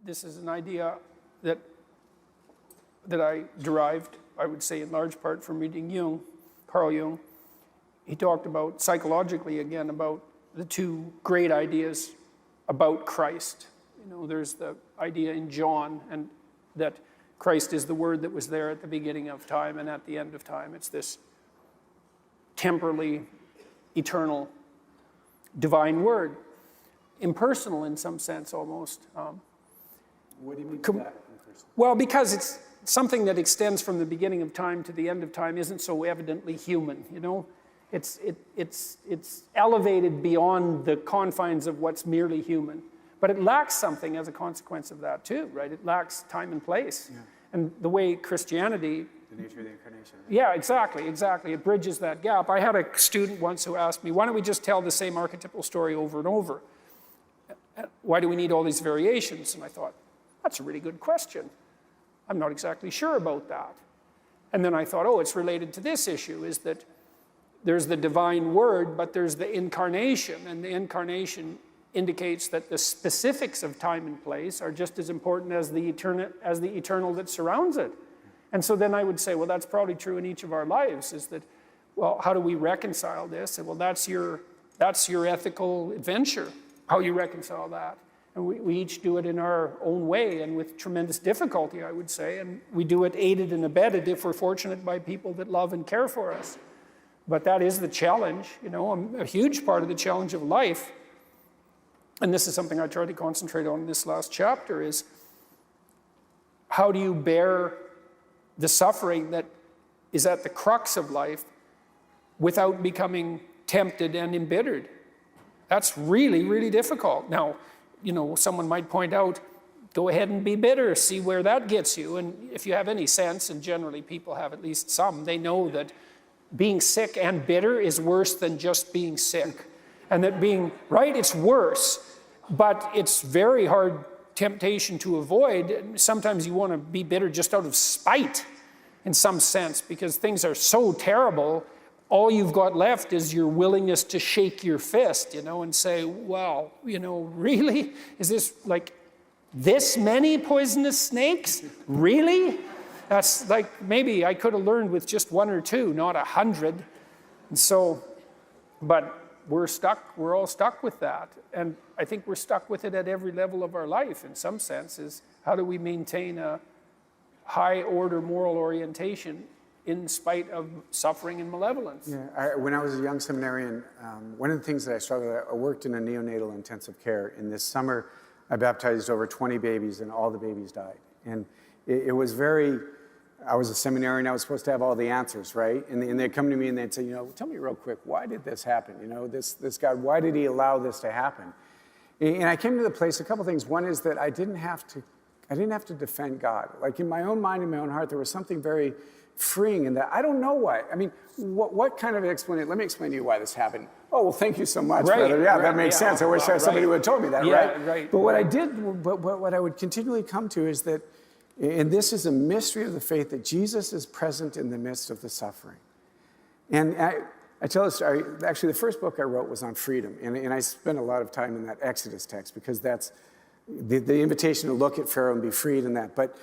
this is an idea that I derived, I would say, in large part from reading Carl Jung. He talked about, psychologically again, about the two great ideas about Christ. There's the idea in John, and that Christ is the Word that was there at the beginning of time and at the end of time. It's this temporally eternal divine Word, impersonal in some sense almost. What do you mean by that? Well, because it's something that extends from the beginning of time to the end of time isn't so evidently human, It's elevated beyond the confines of what's merely human. But it lacks something as a consequence of that too, right? It lacks time and place. Yeah. And the way Christianity... The nature of the incarnation. Yeah, exactly. It bridges that gap. I had a student once who asked me, why don't we just tell the same archetypal story over and over? Why do we need all these variations? And I thought, that's a really good question. I'm not exactly sure about that. And then I thought, it's related to this issue, is that there's the divine Word, but there's the incarnation, and the incarnation indicates that the specifics of time and place are just as important as the eternal that surrounds it. And so then I would say, well, that's probably true in each of our lives, is that, well, how do we reconcile this? And well, that's your ethical adventure, how you reconcile that. And we each do it in our own way and with tremendous difficulty, I would say, and we do it aided and abetted if we're fortunate by people that love and care for us. But that is the challenge, a huge part of the challenge of life. And this is something I tried to concentrate on in this last chapter, is how do you bear the suffering that is at the crux of life without becoming tempted and embittered? That's really, really difficult. Now, someone might point out, go ahead and be bitter, see where that gets you. And if you have any sense, and generally people have at least some, they know that being sick and bitter is worse than just being sick. And that it's worse. But it's very hard temptation to avoid. Sometimes you want to be bitter just out of spite, in some sense, because things are so terrible. All you've got left is your willingness to shake your fist, and say, wow, really? Is this like this many poisonous snakes? Really? That's like, maybe I could have learned with just 1 or 2, not 100. And so, but we're all stuck with that. And I think we're stuck with it at every level of our life, in some sense, is how do we maintain a high order moral orientation in spite of suffering and malevolence? Yeah, when I was a young seminarian, one of the things that I struggled with, I worked in a neonatal intensive care. In this summer, I baptized over 20 babies, and all the babies died. And it was I was a seminarian, I was supposed to have all the answers, right? And they'd come to me and they'd say, tell me real quick, why did this happen? This God, why did he allow this to happen? And I came to the place, a couple things. One is that I didn't have to defend God. Like in my own mind and my own heart, there was something very freeing in that. I don't know why. I mean, what kind of explanation? Let me explain to you why this happened. Oh, well, thank you so much, brother. Yeah, that makes sense. I wish somebody would have told me that, right? But what I did, but what I would continually come to is that, and this is a mystery of the faith, that Jesus is present in the midst of the suffering. And I tell this story. Actually, the first book I wrote was on freedom. And I spent a lot of time in that Exodus text, because that's the invitation to look at Pharaoh and be freed in that. But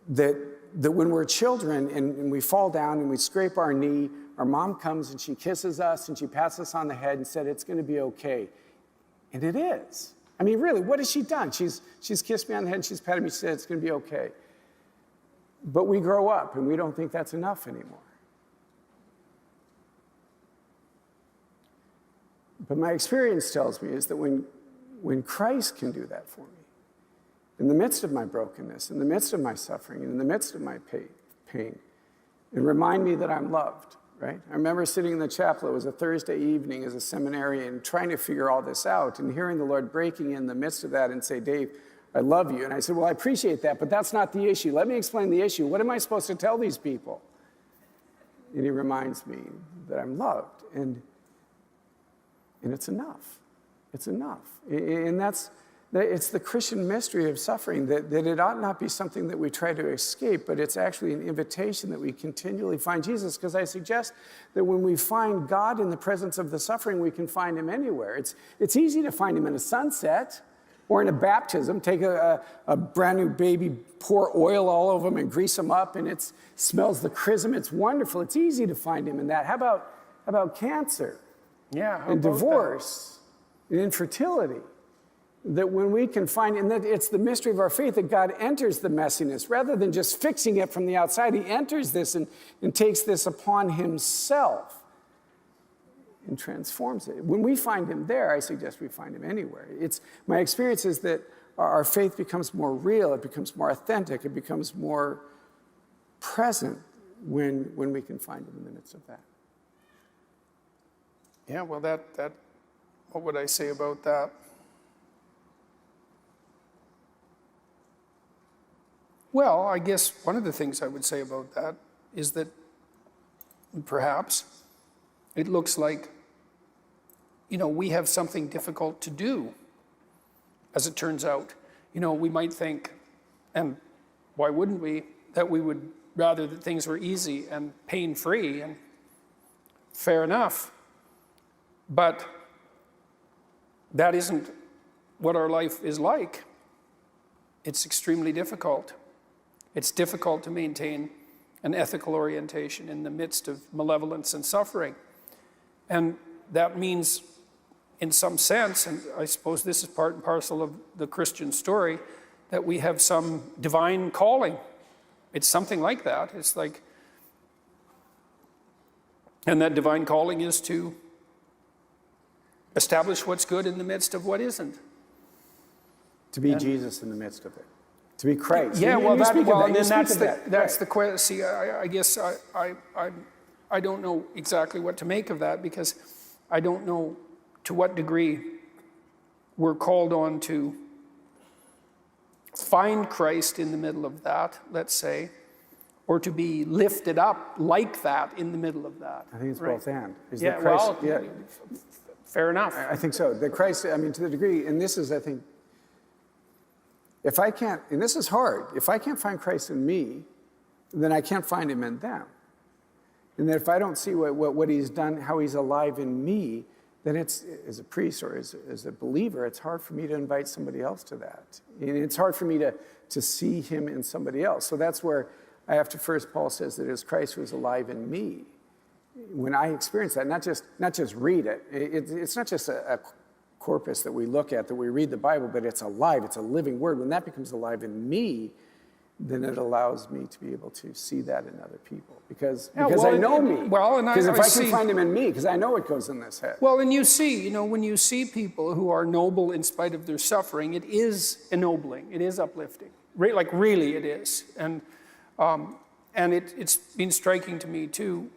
that when we're children and we fall down and we scrape our knee, our mom comes and she kisses us and she pats us on the head and said, it's going to be okay. And it is. I mean, really, what has she done? She's kissed me on the head and she's patted me, she said, it's going to be okay. But we grow up and we don't think that's enough anymore. But my experience tells me is that when Christ can do that for me, in the midst of my brokenness, in the midst of my suffering, and in the midst of my pain, and remind me that I'm loved, right? I remember sitting in the chapel, it was a Thursday evening as a seminarian, trying to figure all this out, and hearing the Lord breaking in the midst of that and say, Dave, I love you. And I said, well, I appreciate that, but that's not the issue. Let me explain the issue. What am I supposed to tell these people? And he reminds me that I'm loved, and it's enough. It's enough. And it's the Christian mystery of suffering, that it ought not be something that we try to escape, but it's actually an invitation that we continually find Jesus, because I suggest that when we find God in the presence of the suffering, we can find him anywhere. It's easy to find him in a sunset, Or in a baptism, take a brand new baby, pour oil all over them and grease them up, and it smells the chrism. It's wonderful. It's easy to find him in that. How about cancer? Yeah, how and about divorce and infertility? That when we can find, and that it's the mystery of our faith that God enters the messiness rather than just fixing it from the outside. He enters this and takes this upon himself and transforms it. When we find him there, I suggest we find him anywhere. My experience is that our faith becomes more real, it becomes more authentic, it becomes more present when we can find him in the midst of that. Yeah, well, that what would I say about that? Well, I guess one of the things I would say about that is that perhaps it looks like, we have something difficult to do, as it turns out. We might think, and why wouldn't we, that we would rather that things were easy and pain-free, and fair enough. But that isn't what our life is like. It's extremely difficult. It's difficult to maintain an ethical orientation in the midst of malevolence and suffering. And that means, in some sense, and I suppose this is part and parcel of the Christian story, that we have some divine calling. It's something like that. It's like, and that divine calling is to establish what's good in the midst of what isn't. To be Jesus in the midst of it. To be Christ. Yeah, well, that's that's the question. See, I guess I don't know exactly what to make of that, because I don't know to what degree we're called on to find Christ in the middle of that, let's say, or to be lifted up like that in the middle of that. I think it's right? both and. Yeah, Christ, well, fair enough. I think so. The Christ, to the degree, and this is, I think, if I can't, and this is hard, if I can't find Christ in me, then I can't find him in them. And that if I don't see what he's done, how he's alive in me, then it's, as a priest or as a believer, it's hard for me to invite somebody else to that. And it's hard for me to see him in somebody else. So that's where I have to first, Paul says that it is Christ who is alive in me. When I experience that, not just read it, it's not just a corpus that we look at, that we read the Bible, but it's alive, it's a living word. When that becomes alive in me, then it allows me to be able to see that in other people. Because I know me. Because if I can find him in me, because I know what goes in this head. Well, and you see, when you see people who are noble in spite of their suffering, it is ennobling, it is uplifting. Like really it is. And it's been striking to me too,